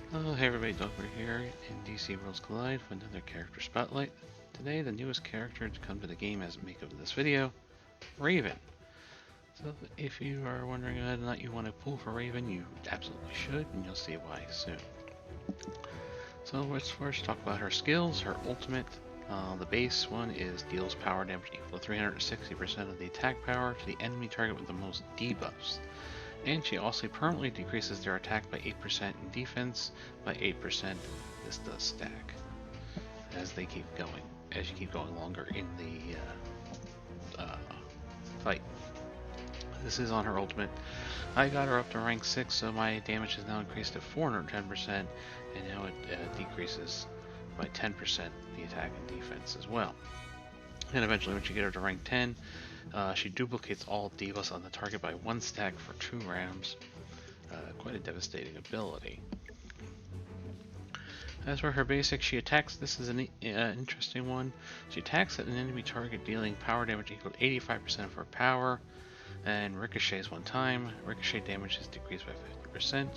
Hey everybody, Dogger here in DC Worlds Collide with another character spotlight. Today, the newest character to come to the game as a make of this video, Raven. So if you are wondering whether or not you want to pull for Raven, you absolutely should, and you'll see why soon. So let's first talk about her skills. Her ultimate, the base one is deals power damage equal to 360% of the attack power to the enemy target with the most debuffs. And she also permanently decreases their attack by 8% and defense by 8%. This does stack as they keep going, as you keep going longer in the fight. This is on her ultimate. I got her up to rank 6, so my damage has now increased to 410%, and now it decreases by 10% the attack and defense as well. And eventually, once you get her to rank 10, she duplicates all debuffs on the target by 1 stack for 2 rounds. Quite a devastating ability. As for her basic, she attacks. This is an interesting one. She attacks at an enemy target, dealing power damage equal to 85% of her power, and ricochets 1 time. Ricochet damage is decreased by 50%.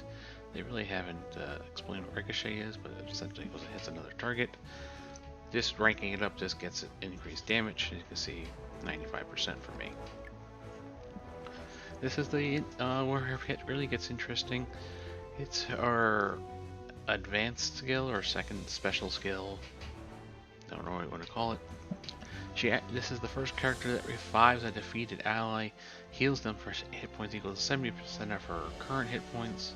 They really haven't explained what ricochet is, but it essentially goes and hits another target. Just ranking it up just gets increased damage. As you can see, 95% for me. This is the where her hit really gets interesting. It's her advanced skill or second special skill. Don't know what you want to call it. This is the first character that revives a defeated ally, heals them for hit points equal to 70% of her current hit points.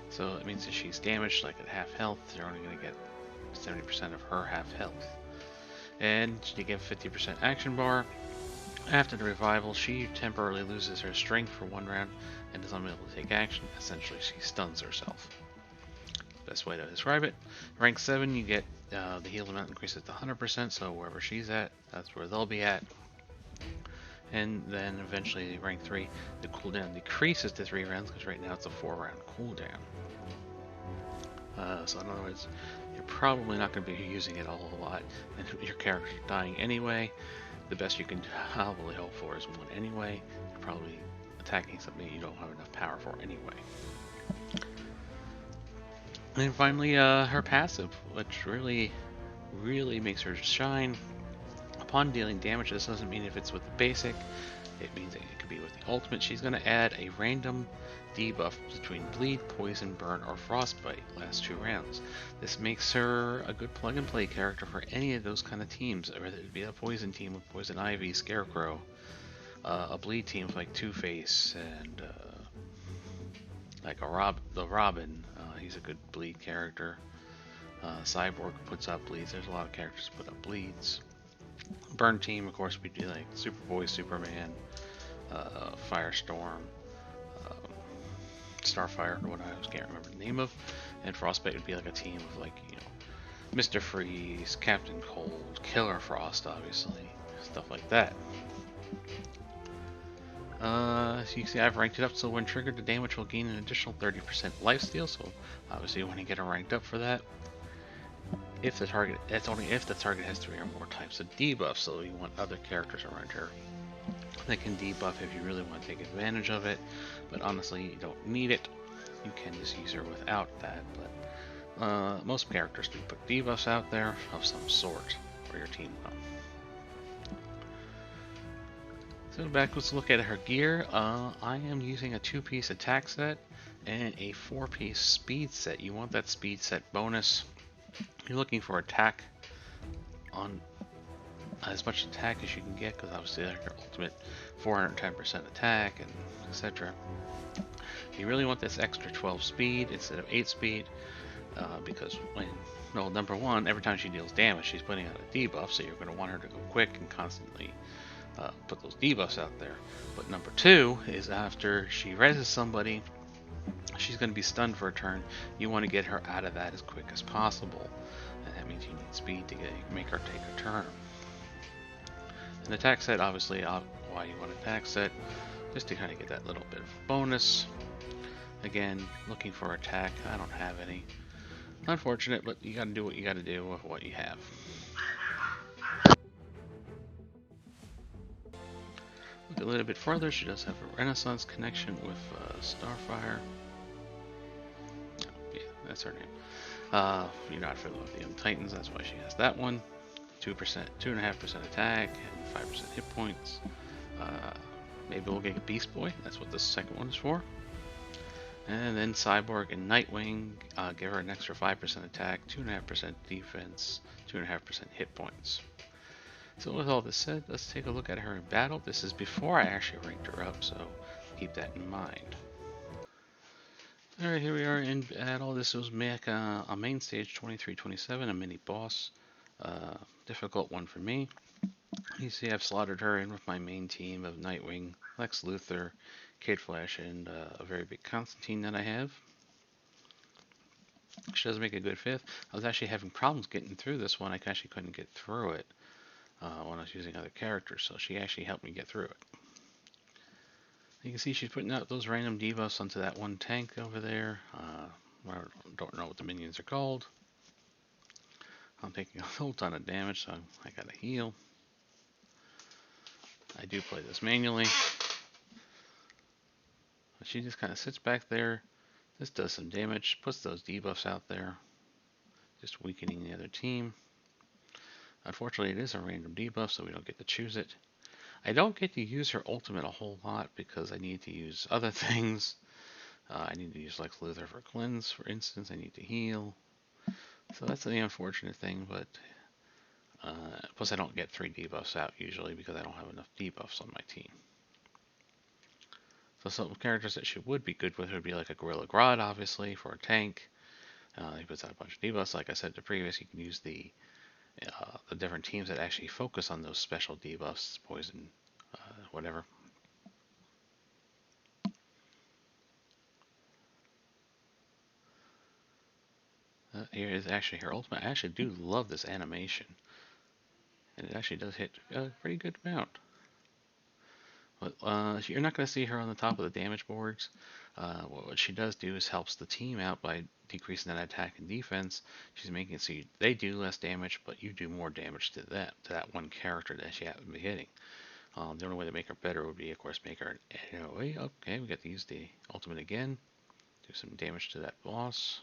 So it means that she's damaged, like at half health, you're only going to get 70% of her half health. And you get 50% action bar. After the revival, she temporarily loses her strength for 1 round and is unable to take action. Essentially, she stuns herself. Best way to describe it. Rank 7, you get the heal amount increases to 100%, so wherever she's at, that's where they'll be at. And then eventually, rank 3, the cooldown decreases to 3 rounds, because right now it's a 4-round cooldown. So in other words, you're probably not going to be using it a whole lot, and your character's dying anyway. The best you can probably hope for is 1 anyway. You're probably attacking something you don't have enough power for anyway. And finally, her passive, which really makes her shine. Upon dealing damage, this doesn't mean if it's with the basic, it means it could be with the ultimate. She's going to add a random debuff between bleed, poison, burn, or frostbite last 2 rounds. This makes her a good plug and play character for any of those kind of teams, whether it be a poison team with Poison Ivy, Scarecrow, a bleed team with like Two-Face, and like the Robin. He's a good bleed character. Cyborg puts up bleeds. There's a lot of characters that put up bleeds. Burn team, of course, we do like Superboy, Superman, Firestorm, Starfire, or what I can't remember the name of. And Frostbite would be like a team of like, you know, Mr. Freeze, Captain Cold, Killer Frost, obviously, stuff like that. So you can see I've ranked it up, so when triggered, the damage will gain an additional 30% lifesteal, so obviously you want to get her ranked up for that. If the target, that's only if the target has 3 or more types of debuff, so you want other characters around her that can debuff if you really want to take advantage of it, but honestly you don't need it. You can just use her without that, but most characters do put debuffs out there of some sort for your team. So back, let's look at her gear. I am using a 2-piece attack set and a 4-piece speed set. You want that speed set bonus. You're looking for attack on as much attack as you can get, because obviously like your ultimate 410% attack and etc. You really want this extra 12 speed instead of 8 speed, because number 1, every time she deals damage, she's putting out a debuff, so you're going to want her to go quick and constantly put those debuffs out there. But number 2 is after she reses somebody, she's going to be stunned for a turn. You want to get her out of that as quick as possible, and that means you need speed to make her take a turn. An attack set, obviously, why you want an attack set, just to kind of get that little bit of bonus. Again, looking for attack. I don't have any. Unfortunate, but you got to do what you got to do with what you have. Look a little bit further, she does have a Renaissance connection with Starfire. Yeah, that's her name. You're not familiar with the Young Titans, that's why she has that one. 2%, 2.5% attack, and 5% hit points. Maybe we'll get Beast Boy, that's what the second one is for. And then Cyborg and Nightwing, give her an extra 5% attack, 2.5% defense, 2.5% hit points. So with all this said, let's take a look at her in battle. This is before I actually ranked her up, so keep that in mind. Alright, here we are in battle. This was a main stage 23-27, a mini boss. Difficult one for me. You see I've slotted her in with my main team of Nightwing, Lex Luthor, Kid Flash, and a very big Constantine that I have. She does make a good fifth. I was actually having problems getting through this one. I actually couldn't get through it when I was using other characters, so she actually helped me get through it. You can see she's putting out those random debuffs onto that one tank over there. I don't know what the minions are called. I'm taking a whole ton of damage, so I gotta heal. I do play this manually. But she just kind of sits back there. This does some damage, puts those debuffs out there, just weakening the other team. Unfortunately, it is a random debuff, so we don't get to choose it. I don't get to use her ultimate a whole lot because I need to use other things. I need to use Lex Luthor for cleanse, for instance. I need to heal. So that's the unfortunate thing, but plus I don't get 3 debuffs out usually because I don't have enough debuffs on my team. So some characters that she would be good with would be like a Gorilla Grodd, obviously, for a tank. He puts out a bunch of debuffs. Like I said the previous, you can use the different teams that actually focus on those special debuffs, poison, whatever. Here is actually her ultimate. I actually do love this animation. And it actually does hit a pretty good amount. But you're not going to see her on the top of the damage boards. What she does do is helps the team out by decreasing that attack and defense. She's making it so they do less damage, but you do more damage to that one character that she happens to be hitting. The only way to make her better would be, of course, make her an AoE. Okay, we got to use the ultimate again. Do some damage to that boss.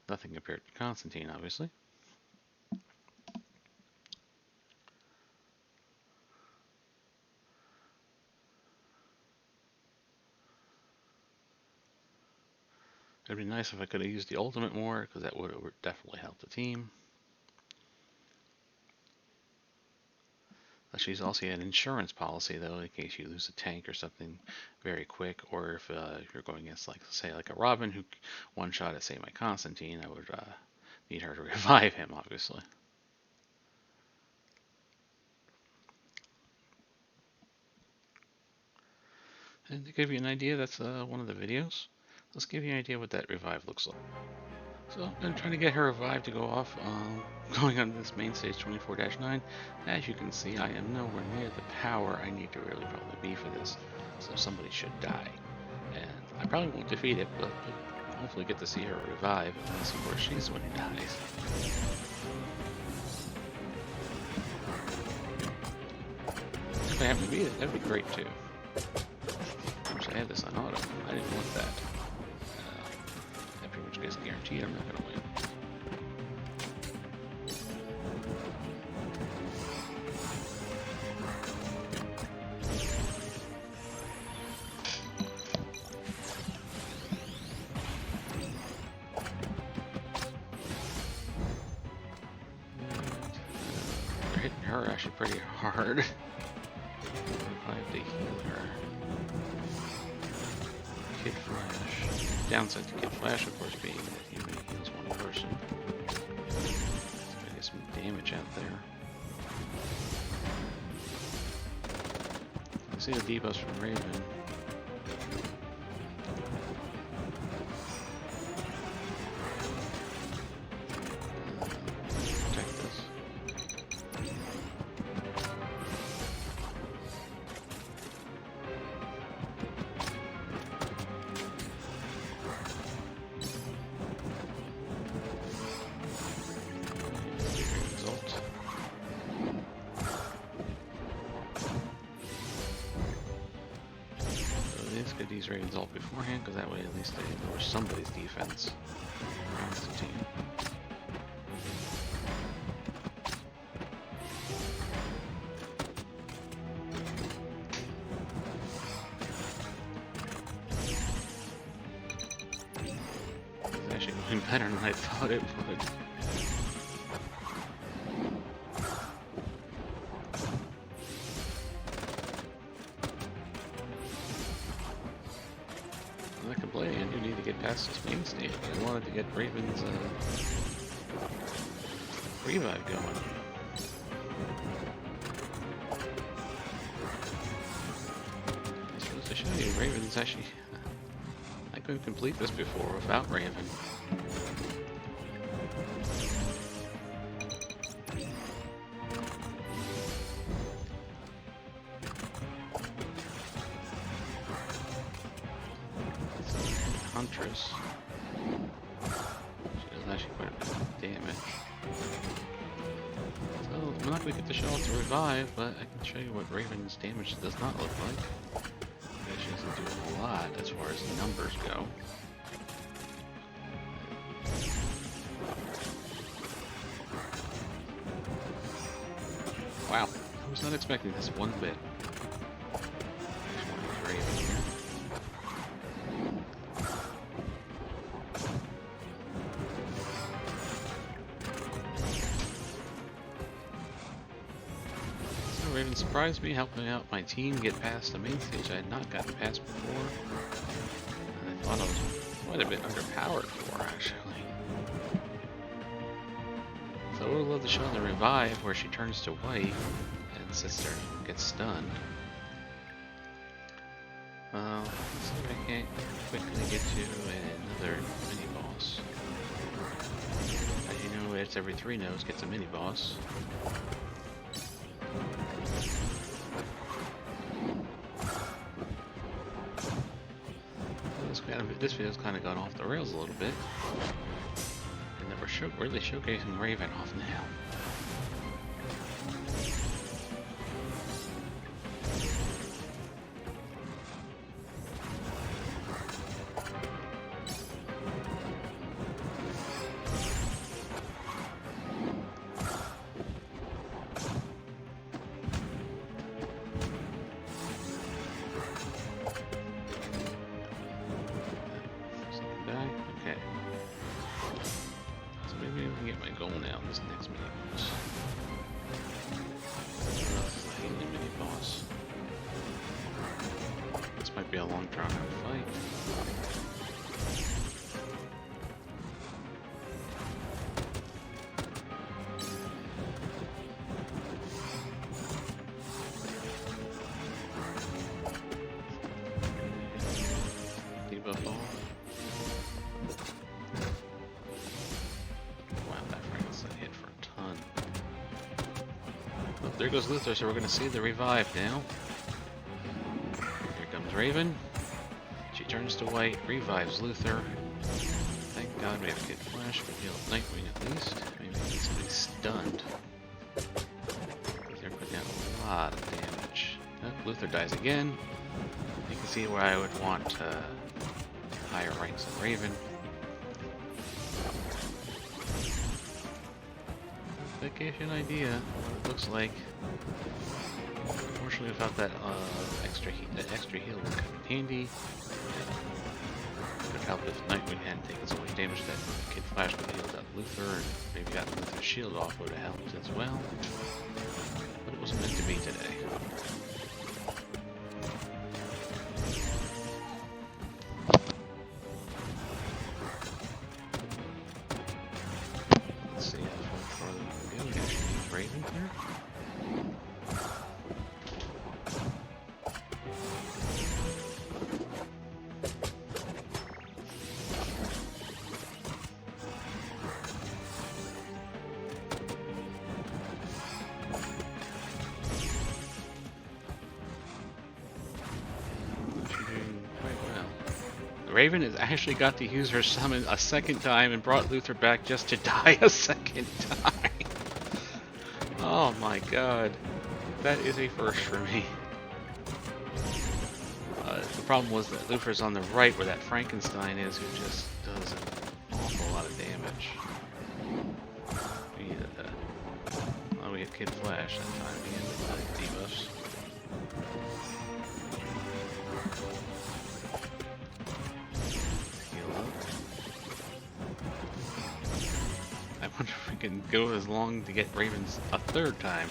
Nothing compared to Constantine, obviously. It'd be nice if I could have used the ultimate more, because that would have definitely helped the team. She's also an insurance policy, though, in case you lose a tank or something very quick, or if you're going against, like, say, like a Robin who one-shot at, say, my Constantine, I would need her to revive him, obviously. And to give you an idea, that's one of the videos. Let's give you an idea what that revive looks like. So I'm trying to get her revive to go off, going on this main stage 24-9. As you can see, I am nowhere near the power I need to really probably be for this. So somebody should die. And I probably won't defeat it, but hopefully get to see her revive and see where she's when he dies. If I happen to beat it, that'd be great too. Wish I had this on auto. I didn't want that. That pretty much gets guaranteed I'm not going to win. They're hitting her actually pretty hard. I have to heal her. Kid Flash. Downside to Kid Flash, of course, being that he only heals one person. Try to get some damage out there. I see the debuffs from Raven. Protect this. these Ravens ult beforehand, because that way at least they lower somebody's defense around the team. It's actually going better than I thought it would. I do need to get past this main stage. I wanted to get Raven's revive going. Just supposed to show you, Raven's actually... I couldn't complete this before without Raven. Huntress. She does actually quite a bit of damage. So, I'm not going to get to show off the revive, but I can show you what Raven's damage does not look like. She doesn't do a lot as far as the numbers go. Wow, I was not expecting this one bit. Raven surprised me, helping out my team get past the main stage I had not gotten past before. And I thought I was quite a bit underpowered for, actually. So I would have loved to show the revive where she turns to white and Sister gets stunned. Let's see if I can't quickly get to another mini-boss. As you know, it's every 3 nodes gets a mini-boss. This video's kind of gone off the rails a little bit, and that we're really showcasing Raven off now. Okay. So maybe we can get my goal now in this next mini-boss. Mini-boss. This might be a long drawn out fight. Debuff off. There goes Luther, so we're going to see the revive now. Here comes Raven. She turns to white, revives Luther. Thank God we have Kid Flash, but heal Nightwing at least. Maybe get somebody stunned. They're putting out a lot of damage. Oh, Luther dies again. You can see where I would want higher ranks than Raven. That gives you an idea what it looks like. Unfortunately, without that extra heal would come in handy. Could help if Nightwing hadn't taken so much damage that Kid Flash could have healed out Luther and maybe got Luther's shield off would have helped as well. But it wasn't meant to be today. Let's see how far we can go. We actually need Raven here. Raven has actually got to use her summon a second time and brought Luther back just to die a second time. Oh my god. That is a first for me. The problem was that Luthor's on the right where that Frankenstein is, who just does an awful lot of damage. We needed well, we had Kid Flash that time. We ended the debuffs. Heal up. I wonder if we can go as long to get Ravens a third time.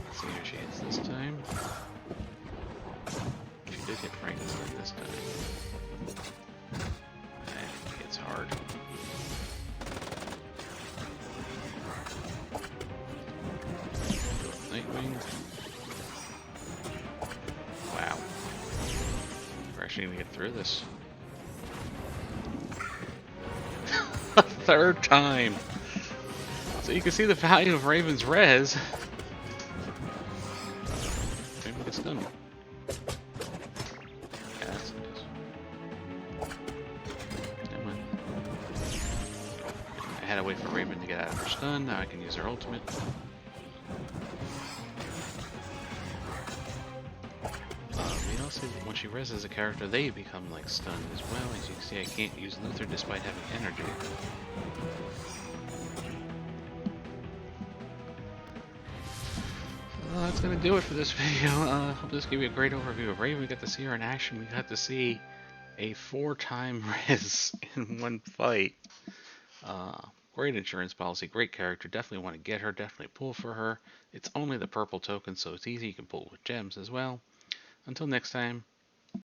Let's see who she hits this time. She did hit Frankenstein this time. I think it's hard. Nightwing. Wow. We're actually gonna get through this. A third time! So you can see the value of Raven's res. Maybe we get stunned. Yeah, that's nice. Never mind. I had to wait for Raven to get out of her stun. Now I can use her ultimate. We also, when she reses a character, they become like stunned as well. As you can see, I can't use Luthor despite having energy. Well, that's gonna do it for this video. Hope this gave you a great overview of Raven. We got to see her in action. We got to see a 4-time res in one fight. Great insurance policy, great character. Definitely want to get her. Definitely pull for her. It's only the purple token, so it's easy. You can pull with gems as well. Until next time,